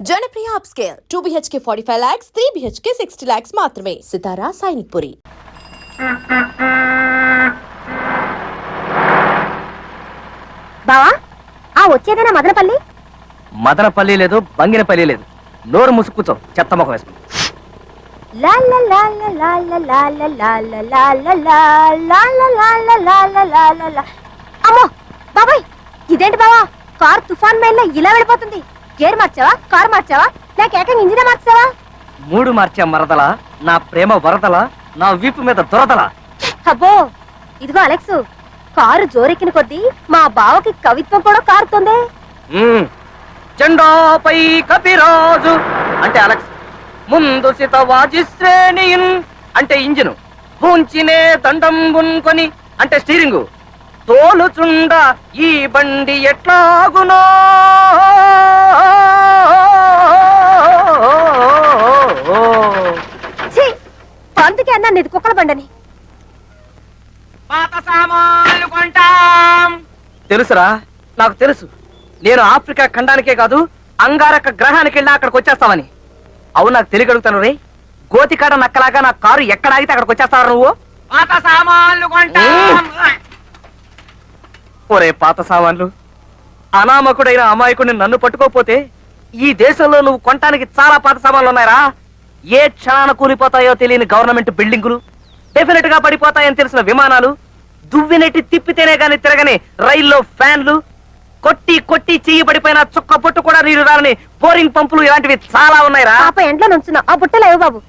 Janapriya upscale 2 BHK 45 lakhs, 3 BHK 60 lakhs మాత్రమే. సితారా సైనిక్పురి. బావా ఆ వచ్చేదేనా మదనపల్లి? మదనపల్లి లేదు, బంగినపల్లి లేదు. నోరు ముసుక్కుచో, చెత్త ముఖం వేసుకుని. అమ్మో బాబాయ్, ఇదేంటి బావా కార్ తుఫాన్ మేళ్ళ ఇలా వెళ్ళిపోతుంది? గేర్ మార్చావా, కార్ మార్చావా, లేక ఏకంగా ఇంజినే మార్చావా? మూడు మార్చా మరదల, నా ప్రేమ వరదల, నా వీపు మీద దొరదల. అబ్బో ఇదిగో అలెక్స్, కారు జోరెక్కిన కొద్దీ మా బావకి కవిత్వం కూడా కారుతుంది. జెండాపై కపిరాజు అంటే అలెక్స్, ముందు సిత వాజిశ్రేణిన్ అంటే ఇంజిన్, పూంచినే దండం గున్కొని అంటే స్టీరింగు, తోలుచుండ ఈ బండి ఎట్లాగునో. అందుకే అన్నా నీది కుక్కల బండని. పాత సామాన్లు కొంటాం. తెలుసురా, నాకు తెలుసు. నేను ఆఫ్రికా ఖండానికే కాదు, అంగారక గ్రహానికి వెళ్ళినా అక్కడికి వచ్చేస్తావని. అవును, నాకు తెలియగలుగుతాను రే. గోతికాడ నక్కలాగా నా కారు ఎక్కడ ఆగితే అక్కడికి వచ్చేస్తావు నువ్వు. పాత సామాన్లు కొంటాం. ఒరే పాత సామాన్లు, అనామకుడైన అమాయకుడిని నన్ను పట్టుకోపోతే ఈ దేశంలో నువ్వు కొనటానికి చాలా పాత సామాన్లు ఉన్నాయరా. ఏ క్షణాన కూలిపోతాయో తెలియని గవర్నమెంట్ బిల్డింగులు, డెఫినెట్ గా పడిపోతాయని తెలిసిన విమానాలు, దువ్వినెట్టి తిప్పితేనే గాని తిరగని రైల్లో ఫ్యాన్లు, కొట్టి కొట్టి చెయ్యి పడిపోయిన చుక్క పొట్టు కూడా నీరు రాలని బోరింగ్ పంపులు, ఇలాంటివి చాలా ఉన్నాయిరా. ఎంట్లో నుంచున్నా ఆ బుట్టలేవు బాబు.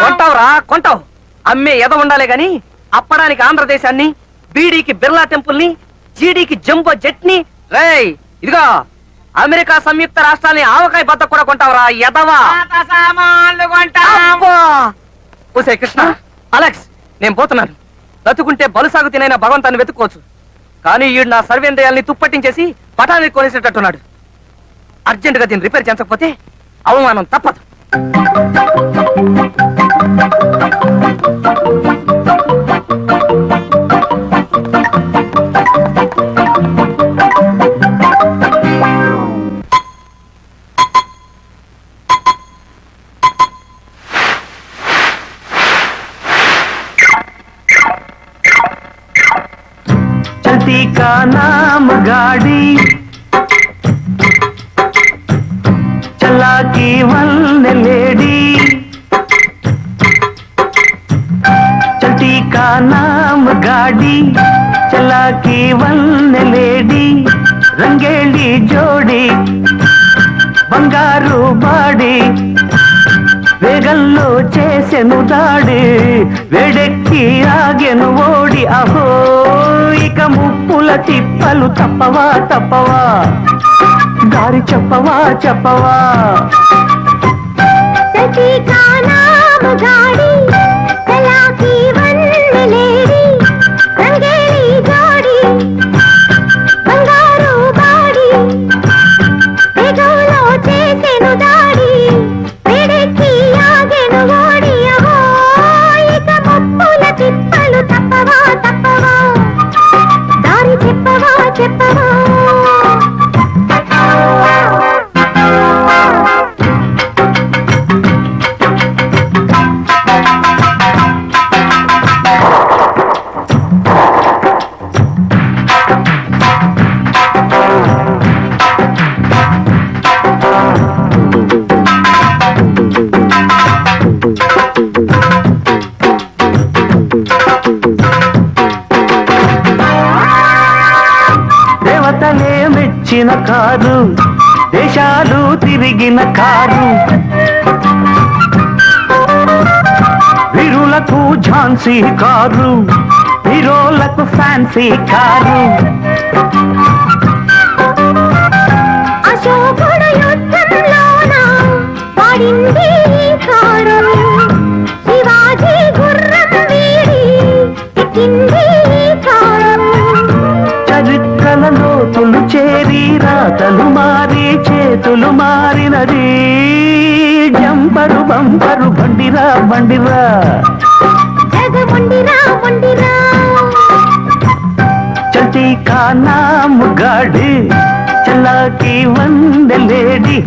కొంటావురా, కొంటావు. అమ్మే ఎద ఉండాలే గాని అప్పడానికి ఆంధ్రదేశాన్ని, బీడీకి బిర్లా టెంపుల్ ని, జీడీకి జంబో జెట్ ని, రేయ్ ఇదిగో అమెరికా సంయుక్త రాష్ట్రాలని ఆవకాయ బద్ద కూడా కొంటావురా ఎదవా. ఓసే కృష్ణ, అలెక్స్ నేను పోతున్నాను. బతుకుంటే బలుసాగు తినైనా భగవంతాన్ని వెతుక్కోవచ్చు, కానీ ఈడు నా సర్వేంద్రియాల్ని తుప్పట్టించేసి పటానికి కొనేసేటట్టున్నాడు. అర్జెంటుగా దీన్ని రిపేర్ చేయించకపోతే అవమానం తప్పదు. चलती का नाम गाड़ी, चला की वन लेडी, चलती का नाम गाड़ी, चला की वन लेडी, रंगेली जोड़ी బంగారు బాడి, వేగంలో చేసెను దాడి, వేడెక్కి ఆగెను ఓడి. అహో ఇక ముప్పుల తిప్పలు తప్పవా తప్పవా, దారి చెప్పవా చెప్పవా. దేవతలే మెచ్చిన కారు, దేశాలు తిరిగిన కారు, వీరులకు ఝాన్సీ కారు, హీరోలకు ఫ్యాన్సీ కారు. అశోకుడు యుద్ధంలోన వాడింది కారు, శివాజీ గుర్రం వీడి ఎక్కింది కారు. చరిత్రల లోతులు చేరి రాతలు మారి చేతులు మారినది, జంపరు బంపరు బండిరా బండిరా, జగముండిరా ముండిరా. चलती का नाम गाड़ी, చల్లాకి వందలేడి.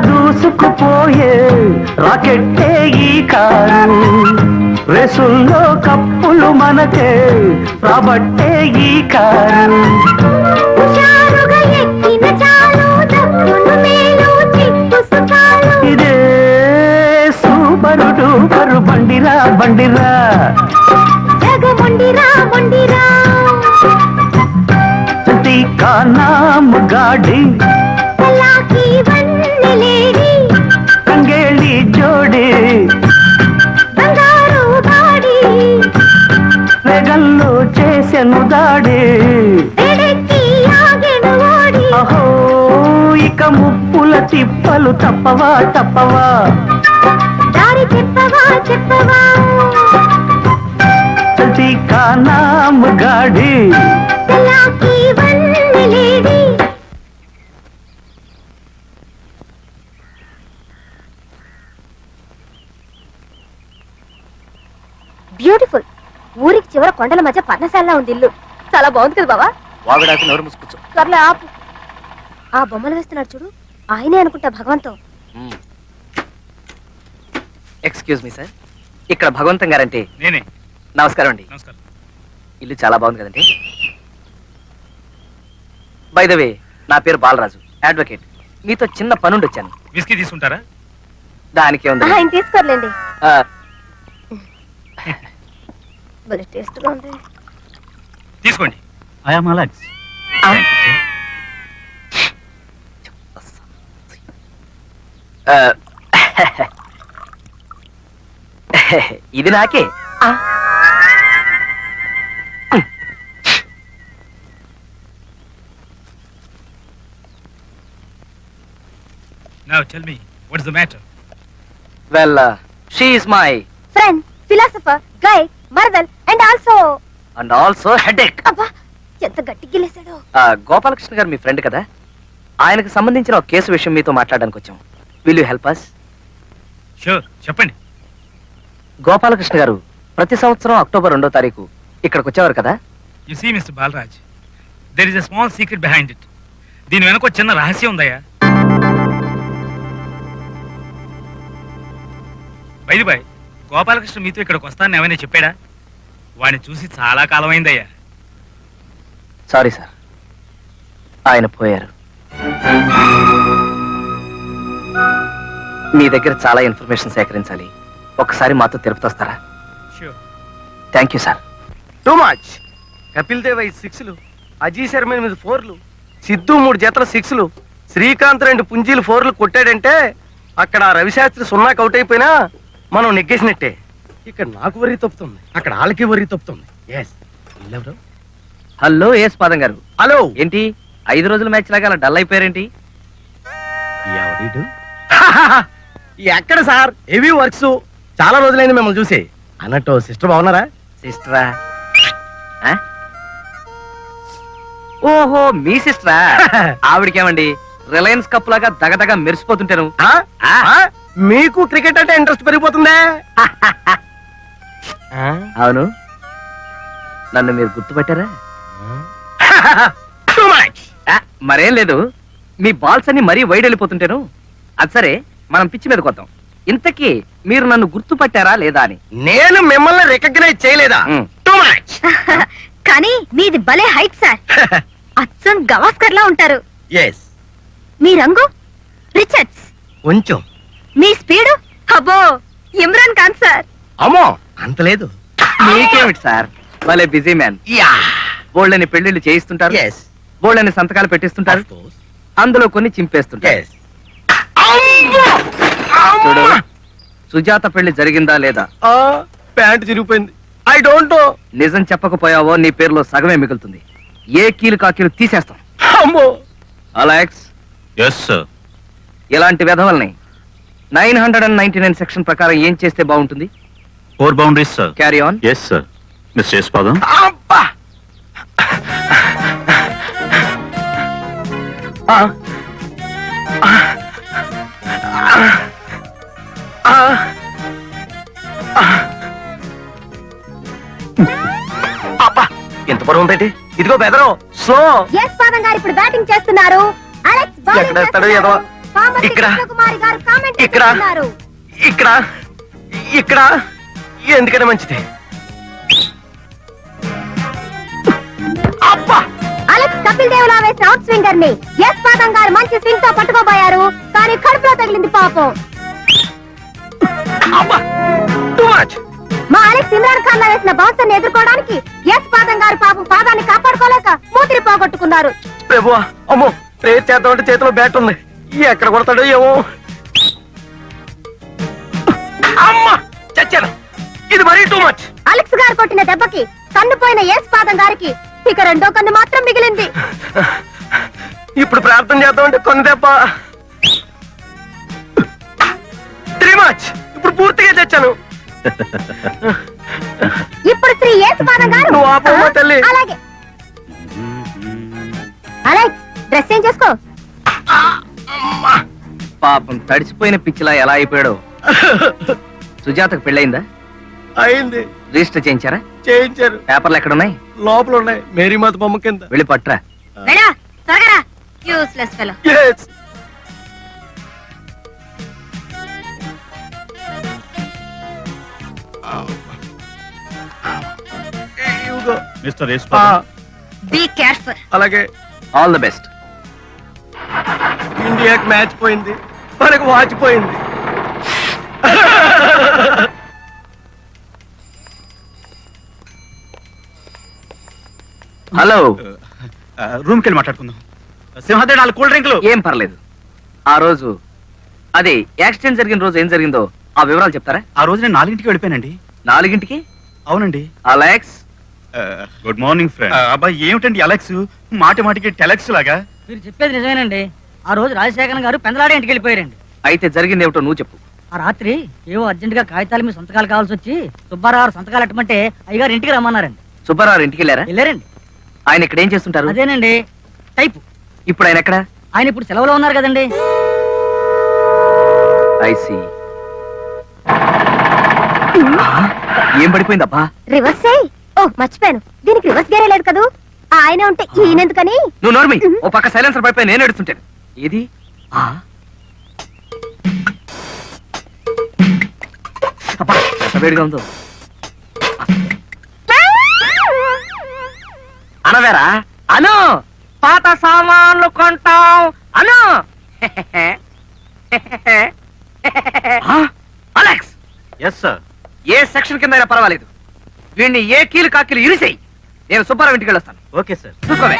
దూసుకుపోయే రాకెట్టే ఈ కారు, రేసుల్లో కప్పులు మనకే రాబట్టే ఈ కారు. ఇదే సూపరు డూపరు బండిరా బండిరా का नाम गाड़ी कंगेली जोड़ी वेगल्लो చేసెను దాడి అహో ఇక ముప్పుల తిప్పలు తప్పవా తప్పవా దారి చెప్పవా చెప్పవా చల్తీ కా నామ్ గాడి చలాకి వన్నలేడి. బ్యూటిఫుల్. ఊరికి చివర కొండల మధ్య పర్ణశాల ఉంది ఇల్లు. చాలా బాగుంది కదా బావా. వాగడాకి నోరు మూసుకొచ్చు. సర్లే ఆపు. ఆ బొమ్మలు వేస్తున్నాడు చూడు, ఆయనే అనుకుంటా భగవంతం. ఎక్స్క్యూజ్ మీ సార్, ఇక్కడ భగవంతం గారంటే నేనే. నమస్కారం అండి. నమస్కారం. ఇల్లు చాలా బాగుంది కదండి. బై ద వే, నా పేరు బాలరాజు, అడ్వకేట్. మీతో చిన్న పనుండి వచ్చాను. విస్కీ తీసుకుంటారా? దానికే ఉంది. ఆయన తీసుకోర్లేండి. టేస్ట్ గా ఉంది. తీసుకోండి. ఇది నాకే. Now tell me, what is the matter? Well, she is my friend, philosopher, guide, marvel and also headache. అబ్బా ఎంత గట్టిగా గిలేశాడో. గోపాలకృష్ణ గారు మీ ఫ్రెండ్ కదా, ఆయనకు సంబంధించిన ఒక కేసు విషయం మీతో మాట్లాడడానికి వచ్చాం. Will you help us? Sure, చెప్పండి. గోపాలకృష్ణ గారు ప్రతి సంవత్సరం అక్టోబర్ 2వ తారీఖు ఇక్కడికి వచ్చేవారు కదా. You see, Mr. Balraj, there is a small secret behind it. దీని వెనక ఒక చిన్న రహస్యం ఉందయ్యా. బై బై, గోపాలకృష్ణ మీతో ఇక్కడికి వస్తానని ఏమైనా చెప్పాడా? వాడిని చూసి చాలా కాలం అయిందయ్యా. సారీ సార్, ఆయన పోయారు. మీ దగ్గర చాలా ఇన్ఫర్మేషన్ సేకరించాలి. ఒకసారి మాతో తిరుపతి వస్తారా? Sure. Thank you sir. Too much. Kapil Dev 5 6లు, అజీ శర్మ 8 4లు, సిద్ధు 3 జతల 6లు, శ్రీకాంత్ 2 పుంజీలు 4లు కొట్టాడంటే అక్కడ రవిశాస్త్రి 0 అవుట్ అయిపోయినా మనం నెగ్గేసినట్టే. ఇక్కడ నాకు వరి తప్పుతుంది, అక్కడ వాళ్ళకి వరి తప్పుతుంది. హలో ఏస్ పాదం గారు. హలో. ఏంటి 5 రోజుల మ్యాచ్ లాగా అలా డల్ అయిపోయారేంటి? ఎక్కడ సార్, హెవీ వర్క్స్, చాలా రోజులైంది మిమ్మల్ని చూసి. అన్నట్టు సిస్టర్ బాగున్నారా? సిస్టరా? ఓహో, మీ సిస్టరా? ఆవిడకేమండి రిలయన్స్ కప్ లాగా దగదగ మెరిసిపోతుంటాను. మీకు క్రికెట్ అంటే ఇంట్రెస్ట్ పెరిగిపోతుందే. అవును, నన్ను మీరు గుర్తుపట్టారా? మరేం లేదు, మీ బాల్స్ అన్ని మరీ వైడ్ వెళ్ళిపోతుంటాను. అది సరే, మనం పిచ్చి మీద కొద్దాం. ఇంతకీ మీరు నన్ను గుర్తుపట్టారా లేదా అని. నేను మిమ్మల్ని రికగ్నైజ్ చేయలేదా? Too much. కానీ మీది భలే హైట్ సార్. అచ్చం గవాస్కర్ లా ఉంటారు. ఎస్, మీ రంగు రిచర్డ్స్. కొంచెం. మీ స్పీడు అబ్బో ఇమ్రాన్ ఖాన్ సార్. అమ్మో అంత లేదు. మీకేమిటి సార్, భలే బిజీ మ్యాన్. యా, బోళ్ళని పెళ్లిళ్ళు చేయిస్తుంటారు, ఎస్, బోళ్ళని సంతకాలు పెట్టిస్తుంటారు, ఆఫ్ కోర్స్, అందులో కొన్ని చింపేస్తుంటారు. ఎస్. అమ్మో, చూడు, అమ్మా. సుజాత పెళ్లి జరిగిందా లేదా ఆ, ప్యాంట్ చిరిగిపోయింది. I don't know. నిజం చెప్పకపోయావో నీ పేరులో సగమే మిగులుతుంది. ఏ కీలు కాకీలు తీసేస్తాం. అమ్మో. Alex, yes sir. ఇలాంటి వెధవల్ని 999 సెక్షన్ ప్రకారం ఏం చేస్తే బాగుంటుంది? 4 boundaries sir. Carry on. Yes sir. Mister Yashpadam, అబ్బా. ఆ. ఆ. ఆ. ఆ. అబ్బా, ఎంత పొడవు ఉందండి. ఇదిగో బెదరం స్లో. ఎస్ పాదం గారు ఇప్పుడు బ్యాటింగ్ చేస్తున్నారు. అలెక్స్ bowling ఎక్కడ వేస్తాడో చేస్తున్నారు. ఏదో. కామెంటరీ ఇక్కడ. కృష్ణకుమారి గారు కామెంట్ ఇక్కడ. చేస్తున్నారు. ఇక్కడ ఇక్కడ ఎందుకనే మంచిది. అబ్బా. అలెక్స్ కపిల్ దేవ్ లా వేసిన అవుట్ స్వింగర్ ని ఎస్ పాదం గారు మంచి స్వింగ్ తో పట్టుకోబోయారు. కానీ కడుపులో తగిలింది పాపం. అబ్బా, టూ మచ్. మా అలెక్స్ ఇమ్రాన్ ఖాన్ లా వేసిన బౌన్సర్ ని ఎదుర్కోవడానికి ఎస్ పాదం గారు పాపం పాదాన్ని కాపాడుకోలేక మూతిరి పోగొట్టుకున్నారు. ప్రభువా, అమ్మో, ప్రేర్ చేద్దామంటే చేతిలో బ్యాట్ ఉంది. ఎక్కడ కొడతాడో ఏమో. అమ్మా, చచ్చాను. ఇది మరీ టూ మచ్. అలెక్స్ గారు కొట్టిన దెబ్బకి కన్ను పోయిన ఎస్ పాదం గారికి ఇక రెండో కన్ను మాత్రం మిగిలింది. ఇప్పుడు ప్రార్థన చేద్దామంటే కొన్ని దెబ్బ. Three much. ఇప్పుడు పూర్తిగా చచ్చాను. ఇప్పుడు శ్రీ ఎస్ పాదం గారు నువ్వు ఆపమ్మా తల్లి. అలాగే. అలెక్స్ డ్రెస్ చేంజ్ చేసుకో. అమ్మా. పాపం తడిసిపోయిన పిచ్చిలా ఎలా అయిపోయాడో. సుజాతకు పెళ్ళయిందా? అయింది. రిజిస్టర్ చేయించారా? చేయించారు. పేపర్లు ఎక్కడున్నాయి? లోపల ఉన్నాయి, మేరీమాత బొమ్మ కింద. వెళ్ళి పట్రా. వెళ్ళా త్వరగా. Useless fellow. Yes. ఇదిగో. మిస్టర్ ఆ, యశ్పాదం, బీ కేర్ఫుల్. అలాగే. All the best. ఇండియాకి మ్యాచ్ పోయింది, మనకు వాచ్ పోయింది. హలో, రూమ్కి వెళ్ళి మాట్లాడుకుందాం. సింహాద్రి 4 కూల్ డ్రింకులు. ఏం పర్లేదు. ఆ రోజు అదే యాక్సిడెంట్ జరిగిన రోజు ఏం జరిగిందో ఆ వివరాలు చెప్తారా? ఆ రోజు నేను 4ంటికి వెళ్ళిపోయానండి. 4ంటికి? అవునండి. Alex, good morning friend. అబ్బాయి ఏమిటండి అలెక్స్, మాటి మాటికి టెలెక్స్ లాగా? మీరు చెప్పేది నిజమేనండి. ఆ రోజు రాజశేఖరన్ గారు పెందలాడే ఇంటికి వెళ్ళిపోయారండి. అయితే జరిగింది ఏమిటో నువ్వు చెప్పు. ఆ రాత్రి ఏవో అర్జెంట్ గా కాగితాల మీద సంతకాలు కావాల్సి వచ్చి సుబ్బారావు సంతకాలు ఎట్టమంటే అయ్యగారు ఇంటికి రమ్మన్నారండి. సుబ్బారావు ఇంటికి వెళ్ళారా? వెళ్ళారండి. ఆయన ఇక్కడ ఏం చేస్తుంటారు? అదేనండి టైపు. ఇప్పుడు ఆయన ఎక్కడ? ఆయన ఇప్పుడు సెలవులో ఉన్నారు కదండి. ఐసి. ఏం పడిపోయిందబ్బా? రివర్స్ అయ్యి. ఓ మర్చిపోయాను, దీనికి రివర్స్ గేరే లేదు కదూ. ఆయన ఉంటే ఈయనెందుకని. నువ్వు నోర్మి. ఓ పక్క సైలెన్సర్ పడిపోయి నేను ఎడుతుంటాను. ఏది? ఆ? అబ్బా, ఎంత వేడిగా ఉందో. అనవేరా? అను, పాత సామాన్లు కొంటాం అను. Alex, yes sir. ఏ సెక్షన్ కింద అయినా పర్వాలేదు, వీడిని ఏ కీలు కాకీలు ఇరిసేయి. నేను సుబ్బారావు ఇంటికి వెళ్ళొస్తాను. Okay sir. చూసుకోవే.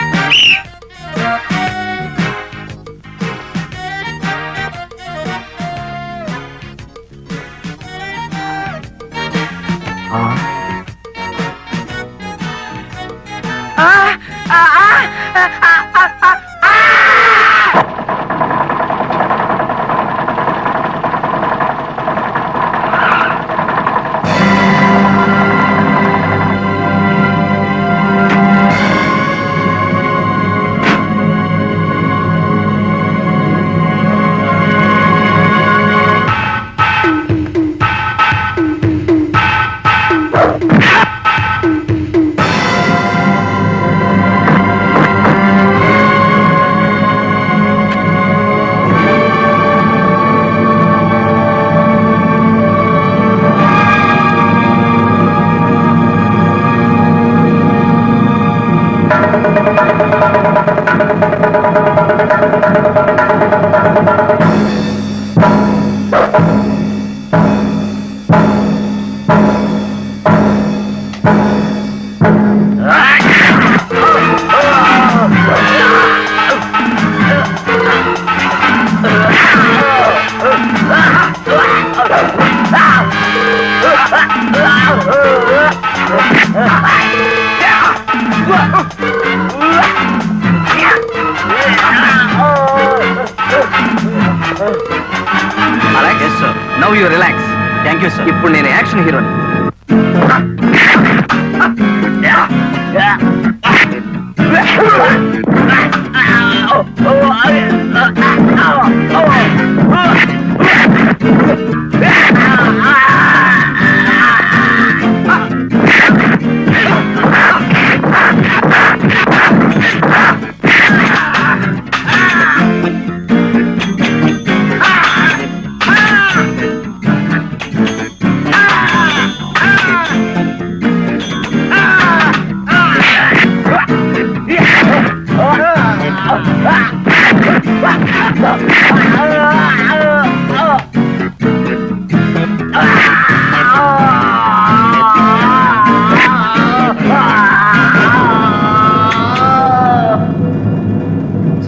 అలాగే sir. Now you relax. Thank you sir. ఇప్పుడు నేను యాక్షన్ హీరోని.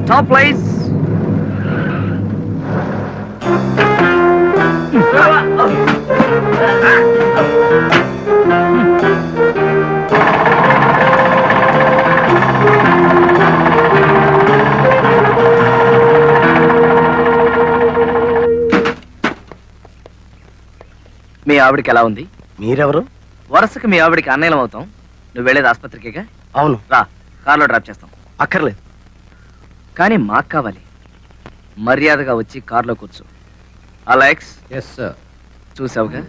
Stop, please. మీ ఆవిడికి ఎలా ఉంది? మీరెవరు? వరుసకి మీ ఆవిడికి అన్నయ్యం అవుతాం. నువ్వు వెళ్ళేది ఆసుపత్రికేగా? అవును. రా, కార్లో డ్రాప్ చేస్తాం. అక్కర్లేదు. కానీ మాకు కావాలి. మర్యాదగా వచ్చి కార్లో కూర్చో. అలెక్స్. Yes sir. చూసావుగా,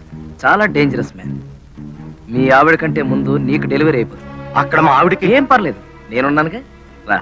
చాలా డేంజరస్ మ్యాన్. మీ ఆవిడ కంటే ముందు నీకు డెలివరీ అయిపోతుంది. అక్కడ మా ఆవిడకి ఏం పర్లేదు, నేనున్నానుగా. రా.